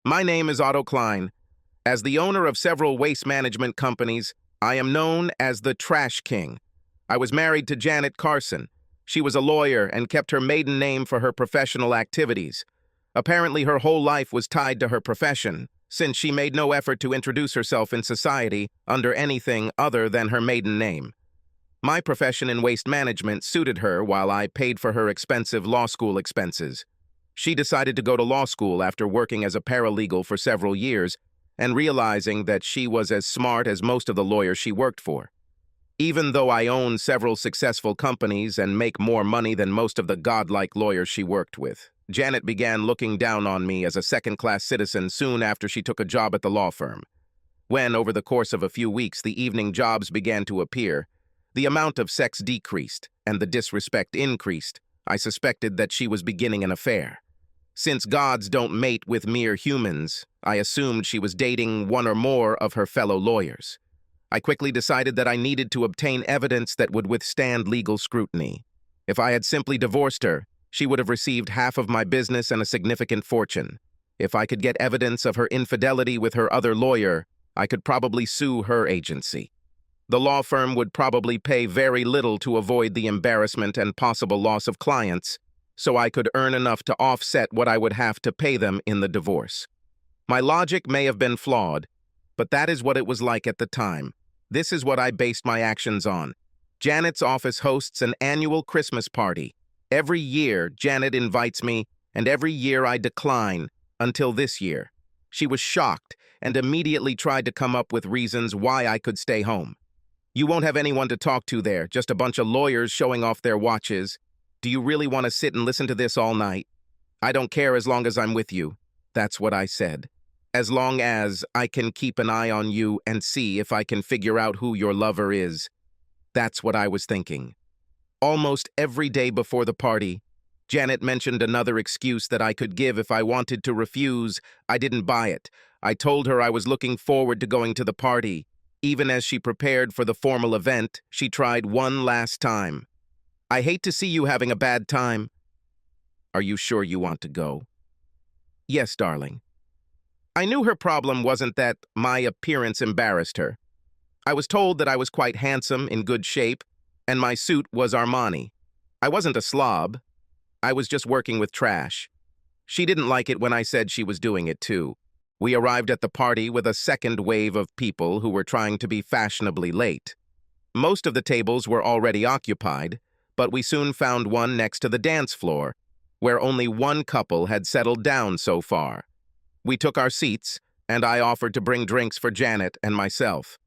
My name is Otto Klein. As the owner of several waste management companies, I am known as the Trash King. I was married to Janet Carson. She was a lawyer and kept her maiden name for her professional activities. Apparently, her whole life was tied to her profession, since she made no effort to introduce herself in society under anything other than her maiden name. My profession in waste management suited her while I paid for her expensive law school expenses. She decided to go to law school after working as a paralegal for several years and realizing that she was as smart as most of the lawyers she worked for. Even though I own several successful companies and make more money than most of the godlike lawyers she worked with, Janet began looking down on me as a second-class citizen soon after she took a job at the law firm. When, over the course of a few weeks, the evening jobs began to appear, the amount of sex decreased and the disrespect increased. I suspected that she was beginning an affair. Since gods don't mate with mere humans, I assumed she was dating one or more of her fellow lawyers. I quickly decided that I needed to obtain evidence that would withstand legal scrutiny. If I had simply divorced her, she would have received half of my business and a significant fortune. If I could get evidence of her infidelity with her other lawyer, I could probably sue her agency. The law firm would probably pay very little to avoid the embarrassment and possible loss of clients, so I could earn enough to offset what I would have to pay them in the divorce. My logic may have been flawed, but that is what it was like at the time. This is what I based my actions on. Janet's office hosts an annual Christmas party. Every year, Janet invites me, and every year I decline, until this year. She was shocked and immediately tried to come up with reasons why I could stay home. You won't have anyone to talk to there, just a bunch of lawyers showing off their watches. Do you really want to sit and listen to this all night? I don't care as long as I'm with you. That's what I said. As long as I can keep an eye on you and see if I can figure out who your lover is. That's what I was thinking. Almost every day before the party, Janet mentioned another excuse that I could give if I wanted to refuse. I didn't buy it. I told her I was looking forward to going to the party. Even as she prepared for the formal event, she tried one last time. I hate to see you having a bad time. Are you sure you want to go? Yes, darling. I knew her problem wasn't that my appearance embarrassed her. I was told that I was quite handsome, in good shape, and my suit was Armani. I wasn't a slob. I was just working with trash. She didn't like it when I said she was doing it too. We arrived at the party with a second wave of people who were trying to be fashionably late. Most of the tables were already occupied, but we soon found one next to the dance floor, where only one couple had settled down so far. We took our seats, and I offered to bring drinks for Janet and myself.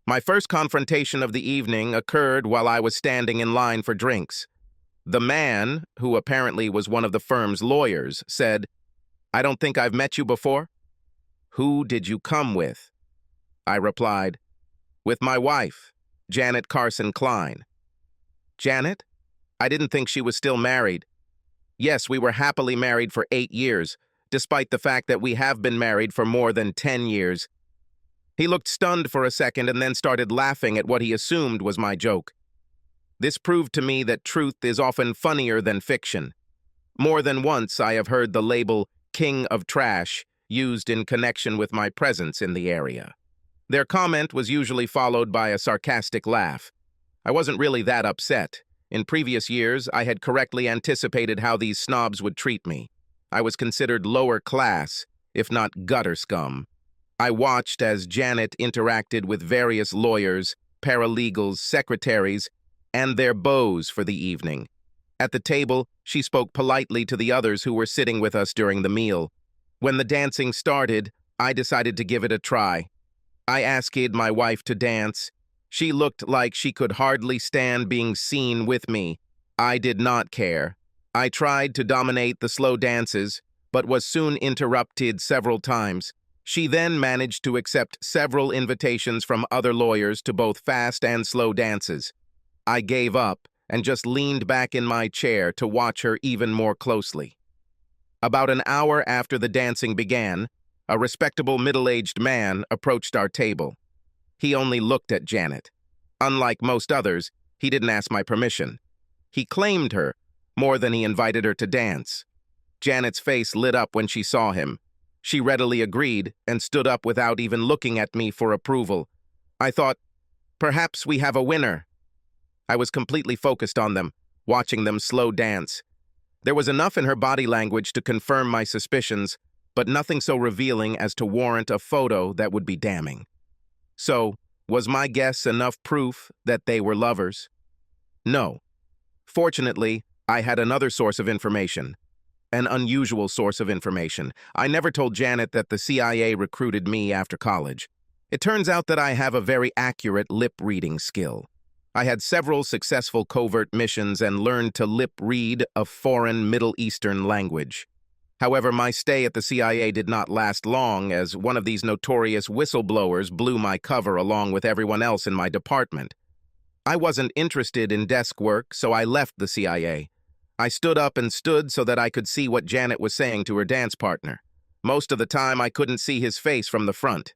My first confrontation of the evening occurred while I was standing in line for drinks. The man, who apparently was one of the firm's lawyers, said, "I don't think I've met you before." "Who did you come with?" I replied, "With my wife, Janet Carson Klein." "Janet? I didn't think she was still married." "Yes, we were happily married for 8 years, despite the fact that we have been married for more than 10 years. He looked stunned for a second and then started laughing at what he assumed was my joke. This proved to me that truth is often funnier than fiction. More than once I have heard the label "King of Trash" used in connection with my presence in the area. Their comment was usually followed by a sarcastic laugh. I wasn't really that upset. In previous years, I had correctly anticipated how these snobs would treat me. I was considered lower class, if not gutter scum. I watched as Janet interacted with various lawyers, paralegals, secretaries, and their beaux for the evening. At the table, she spoke politely to the others who were sitting with us during the meal. When the dancing started, I decided to give it a try. I asked my wife to dance. She looked like she could hardly stand being seen with me. I did not care. I tried to dominate the slow dances, but was soon interrupted several times. She then managed to accept several invitations from other lawyers to both fast and slow dances. I gave up and just leaned back in my chair to watch her even more closely. About an hour after the dancing began, a respectable middle-aged man approached our table. He only looked at Janet. Unlike most others, he didn't ask my permission. He claimed her more than he invited her to dance. Janet's face lit up when she saw him. She readily agreed and stood up without even looking at me for approval. I thought, perhaps we have a winner. I was completely focused on them, watching them slow dance. There was enough in her body language to confirm my suspicions, but nothing so revealing as to warrant a photo that would be damning. So, was my guess enough proof that they were lovers? No. Fortunately, I had another source of information. An unusual source of information. I never told Janet that the CIA recruited me after college. It turns out that I have a very accurate lip-reading skill. I had several successful covert missions and learned to lip-read a foreign Middle Eastern language. However, my stay at the CIA did not last long, as one of these notorious whistleblowers blew my cover along with everyone else in my department. I wasn't interested in desk work, so I left the CIA. I stood up and stood so that I could see what Janet was saying to her dance partner. Most of the time, I couldn't see his face from the front.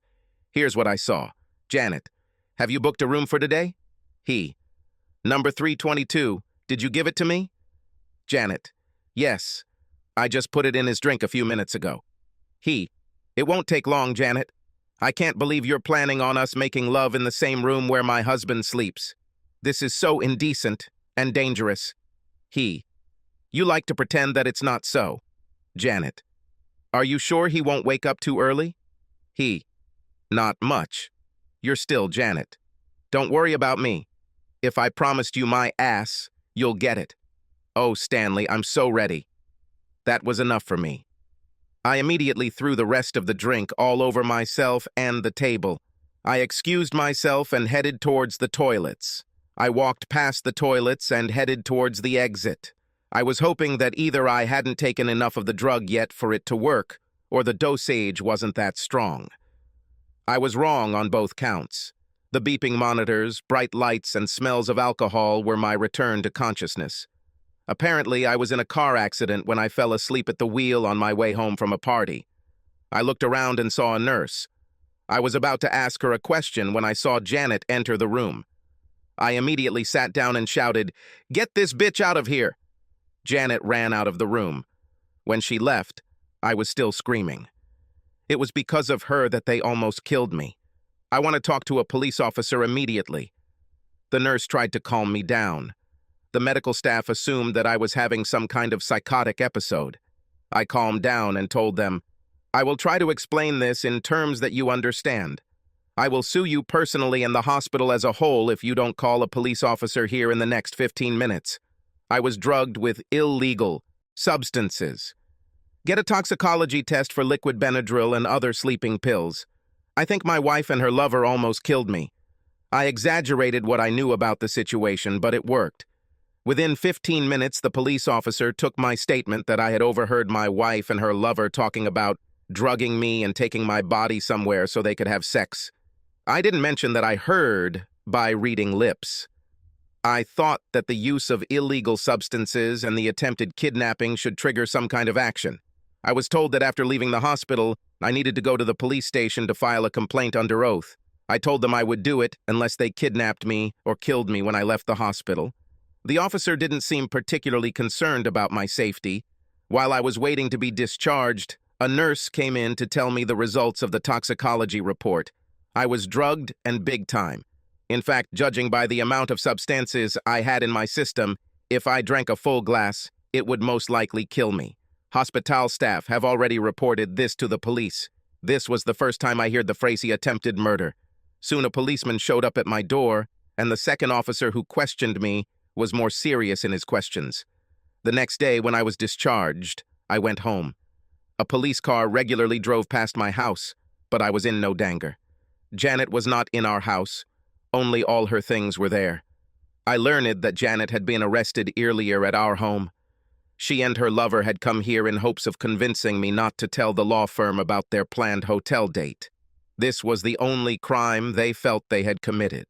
Here's what I saw. Janet, have you booked a room for today? He, number 322, did you give it to me? Janet, yes. I just put it in his drink a few minutes ago. He, it won't take long, Janet. I can't believe you're planning on us making love in the same room where my husband sleeps. This is so indecent and dangerous. He, you like to pretend that it's not so. Janet, are you sure he won't wake up too early? He, not much. You're still Janet. Don't worry about me. If I promised you my ass, you'll get it. Oh, Stanley, I'm so ready. That was enough for me. I immediately threw the rest of the drink all over myself and the table. I excused myself and headed towards the toilets. I walked past the toilets and headed towards the exit. I was hoping that either I hadn't taken enough of the drug yet for it to work, or the dosage wasn't that strong. I was wrong on both counts. The beeping monitors, bright lights, and smells of alcohol were my return to consciousness. Apparently, I was in a car accident when I fell asleep at the wheel on my way home from a party. I looked around and saw a nurse. I was about to ask her a question when I saw Janet enter the room. I immediately sat down and shouted, "Get this bitch out of here!" Janet ran out of the room. When she left, I was still screaming. It was because of her that they almost killed me. I want to talk to a police officer immediately. The nurse tried to calm me down. The medical staff assumed that I was having some kind of psychotic episode. I calmed down and told them, "I will try to explain this in terms that you understand. I will sue you personally and the hospital as a whole if you don't call a police officer here in the next 15 minutes. I was drugged with illegal substances. Get a toxicology test for liquid Benadryl and other sleeping pills. I think my wife and her lover almost killed me. I exaggerated what I knew about the situation, but it worked. Within 15 minutes, the police officer took my statement that I had overheard my wife and her lover talking about drugging me and taking my body somewhere so they could have sex. I didn't mention that I heard by reading lips. I thought that the use of illegal substances and the attempted kidnapping should trigger some kind of action. I was told that after leaving the hospital, I needed to go to the police station to file a complaint under oath. I told them I would do it unless they kidnapped me or killed me when I left the hospital. The officer didn't seem particularly concerned about my safety. While I was waiting to be discharged, a nurse came in to tell me the results of the toxicology report. I was drugged and big time. In fact, judging by the amount of substances I had in my system, if I drank a full glass, it would most likely kill me. Hospital staff have already reported this to the police. This was the first time I heard the phrase "he attempted murder." Soon a policeman showed up at my door, and the second officer who questioned me was more serious in his questions. The next day, when I was discharged, I went home. A police car regularly drove past my house, but I was in no danger. Janet was not in our house. Only all her things were there. I learned that Janet had been arrested earlier at our home. She and her lover had come here in hopes of convincing me not to tell the law firm about their planned hotel date. This was the only crime they felt they had committed.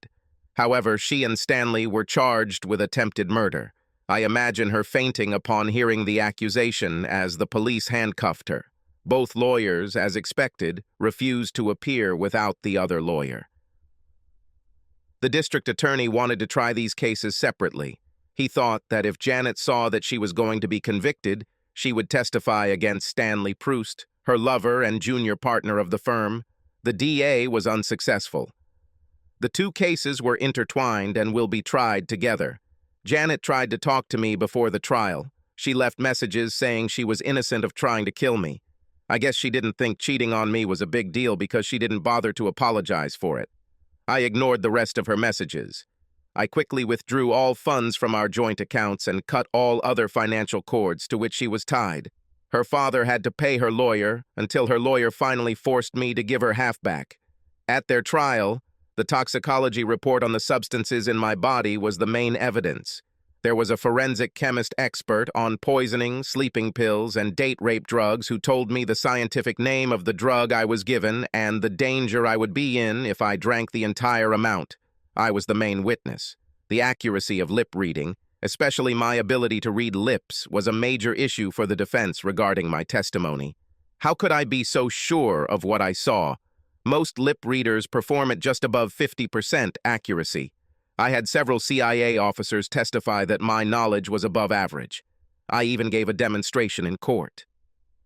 However, she and Stanley were charged with attempted murder. I imagine her fainting upon hearing the accusation as the police handcuffed her. Both lawyers, as expected, refused to appear without the other lawyer. The district attorney wanted to try these cases separately. He thought that if Janet saw that she was going to be convicted, she would testify against Stanley Proust, her lover and junior partner of the firm. The DA was unsuccessful. The two cases were intertwined and will be tried together. Janet tried to talk to me before the trial. She left messages saying she was innocent of trying to kill me. I guess she didn't think cheating on me was a big deal because she didn't bother to apologize for it. I ignored the rest of her messages. I quickly withdrew all funds from our joint accounts and cut all other financial cords to which she was tied. Her father had to pay her lawyer until her lawyer finally forced me to give her half back. At their trial, the toxicology report on the substances in my body was the main evidence. There was a forensic chemist expert on poisoning, sleeping pills, and date rape drugs who told me the scientific name of the drug I was given and the danger I would be in if I drank the entire amount. I was the main witness. The accuracy of lip reading, especially my ability to read lips, was a major issue for the defense regarding my testimony. How could I be so sure of what I saw? Most lip readers perform at just above 50% accuracy. I had several CIA officers testify that my knowledge was above average. I even gave a demonstration in court.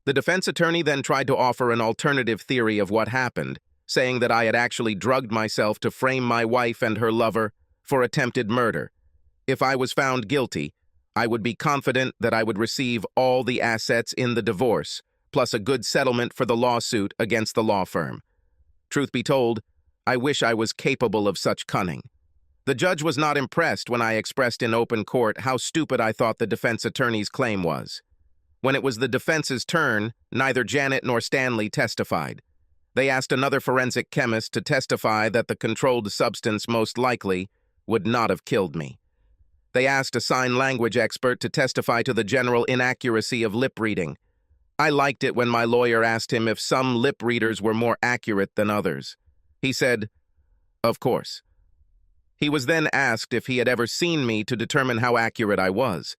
The defense attorney then tried to offer an alternative theory of what happened, saying that I had actually drugged myself to frame my wife and her lover for attempted murder. If I was found guilty, I would be confident that I would receive all the assets in the divorce, plus a good settlement for the lawsuit against the law firm. Truth be told, I wish I was capable of such cunning. The judge was not impressed when I expressed in open court how stupid I thought the defense attorney's claim was. When it was the defense's turn, neither Janet nor Stanley testified. They asked another forensic chemist to testify that the controlled substance most likely would not have killed me. They asked a sign language expert to testify to the general inaccuracy of lip reading. I liked it when my lawyer asked him if some lip readers were more accurate than others. He said, "Of course." He was then asked if he had ever seen me to determine how accurate I was.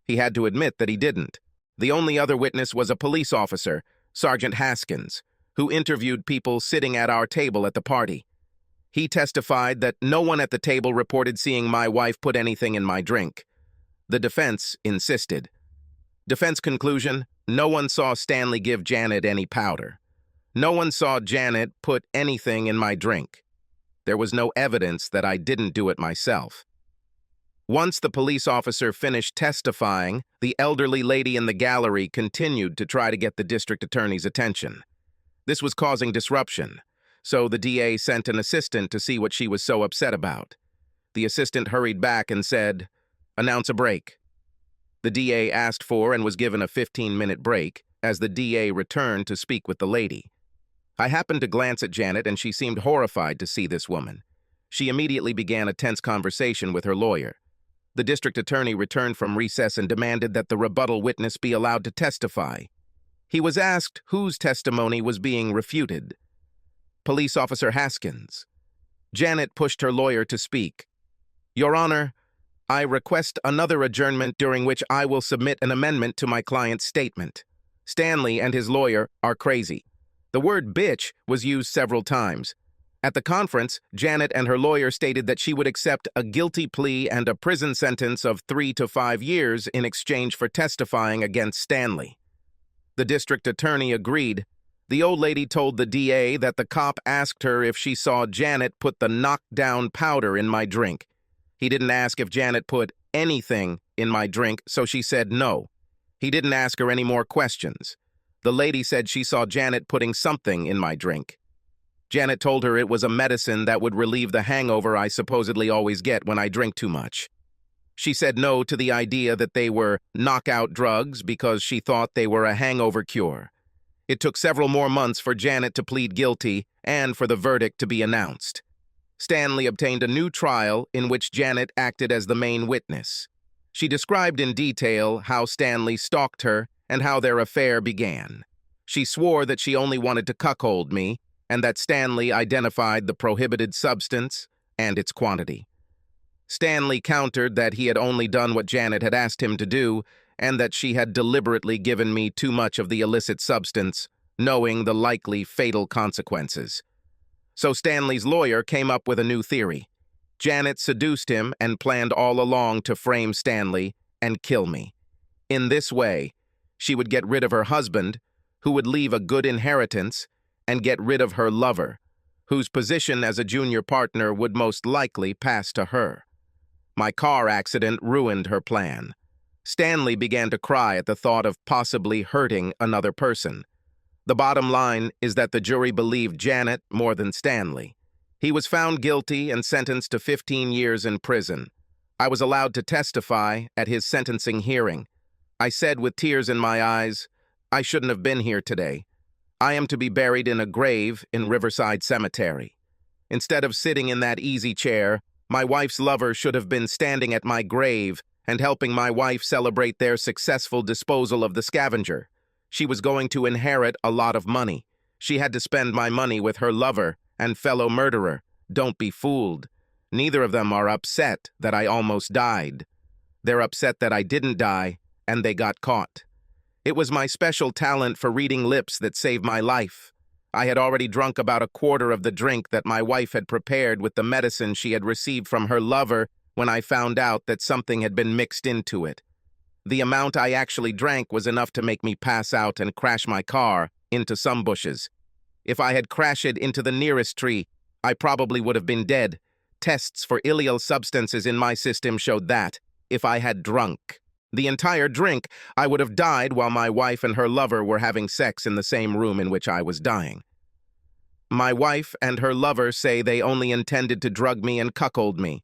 He had to admit that he didn't. The only other witness was a police officer, Sergeant Haskins, who interviewed people sitting at our table at the party. He testified that no one at the table reported seeing my wife put anything in my drink. The defense insisted. Defense conclusion: no one saw Stanley give Janet any powder. No one saw Janet put anything in my drink. There was no evidence that I didn't do it myself. Once the police officer finished testifying, the elderly lady in the gallery continued to try to get the district attorney's attention. This was causing disruption, so the DA sent an assistant to see what she was so upset about. The assistant hurried back and said, "Announce a break." The DA asked for and was given a 15-minute break as the DA returned to speak with the lady. I happened to glance at Janet, and she seemed horrified to see this woman. She immediately began a tense conversation with her lawyer. The district attorney returned from recess and demanded that the rebuttal witness be allowed to testify. He was asked whose testimony was being refuted. Police Officer Haskins. Janet pushed her lawyer to speak. "Your Honor, I request another adjournment during which I will submit an amendment to my client's statement. Stanley and his lawyer are crazy." The word bitch was used several times. At the conference, Janet and her lawyer stated that she would accept a guilty plea and a prison sentence of 3 to 5 years in exchange for testifying against Stanley. The district attorney agreed. The old lady told the DA that the cop asked her if she saw Janet put the knockdown powder in my drink. He didn't ask if Janet put anything in my drink, so she said no. He didn't ask her any more questions. The lady said she saw Janet putting something in my drink. Janet told her it was a medicine that would relieve the hangover I supposedly always get when I drink too much. She said no to the idea that they were knockout drugs because she thought they were a hangover cure. It took several more months for Janet to plead guilty and for the verdict to be announced. Stanley obtained a new trial in which Janet acted as the main witness. She described in detail how Stanley stalked her and how their affair began. She swore that she only wanted to cuckold me, and that Stanley identified the prohibited substance and its quantity. Stanley countered that he had only done what Janet had asked him to do, and that she had deliberately given me too much of the illicit substance, knowing the likely fatal consequences. So Stanley's lawyer came up with a new theory. Janet seduced him and planned all along to frame Stanley and kill me. In this way, she would get rid of her husband, who would leave a good inheritance and get rid of her lover, whose position as a junior partner would most likely pass to her. My car accident ruined her plan. Stanley began to cry at the thought of possibly hurting another person. The bottom line is that the jury believed Janet more than Stanley. He was found guilty and sentenced to 15 years in prison. I was allowed to testify at his sentencing hearing. I said with tears in my eyes, I shouldn't have been here today. I am to be buried in a grave in Riverside Cemetery. Instead of sitting in that easy chair, my wife's lover should have been standing at my grave and helping my wife celebrate their successful disposal of the scavenger. She was going to inherit a lot of money. She had to spend my money with her lover and fellow murderer. Don't be fooled. Neither of them are upset that I almost died. They're upset that I didn't die and they got caught. It was my special talent for reading lips that saved my life. I had already drunk about a quarter of the drink that my wife had prepared with the medicine she had received from her lover when I found out that something had been mixed into it. The amount I actually drank was enough to make me pass out and crash my car into some bushes. If I had crashed into the nearest tree, I probably would have been dead. Tests for illegal substances in my system showed that, if I had drunk the entire drink, I would have died while my wife and her lover were having sex in the same room in which I was dying. My wife and her lover say they only intended to drug me and cuckold me.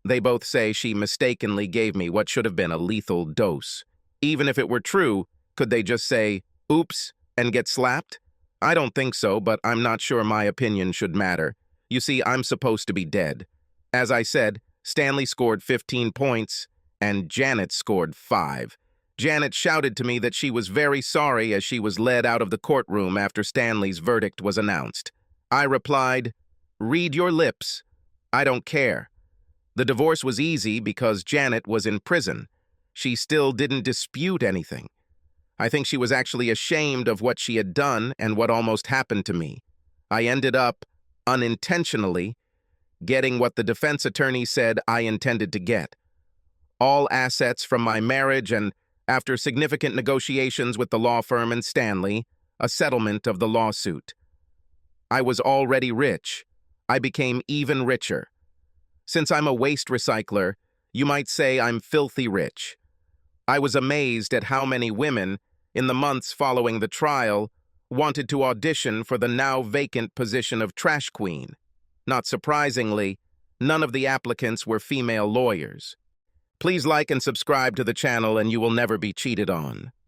They both say she mistakenly gave me what should have been a lethal dose. Even if it were true, could they just say, oops, and get slapped? I don't think so, but I'm not sure my opinion should matter. You see, I'm supposed to be dead. As I said, Stanley scored 15 points, and Janet scored 5. Janet shouted to me that she was very sorry as she was led out of the courtroom after Stanley's verdict was announced. I replied, read your lips. I don't care. The divorce was easy because Janet was in prison. She still didn't dispute anything. I think she was actually ashamed of what she had done and what almost happened to me. I ended up, unintentionally, getting what the defense attorney said I intended to get. All assets from my marriage and, after significant negotiations with the law firm and Stanley, a settlement of the lawsuit. I was already rich. I became even richer. Since I'm a waste recycler, you might say I'm filthy rich. I was amazed at how many women, in the months following the trial, wanted to audition for the now vacant position of trash queen. Not surprisingly, none of the applicants were female lawyers. Please like and subscribe to the channel and you will never be cheated on.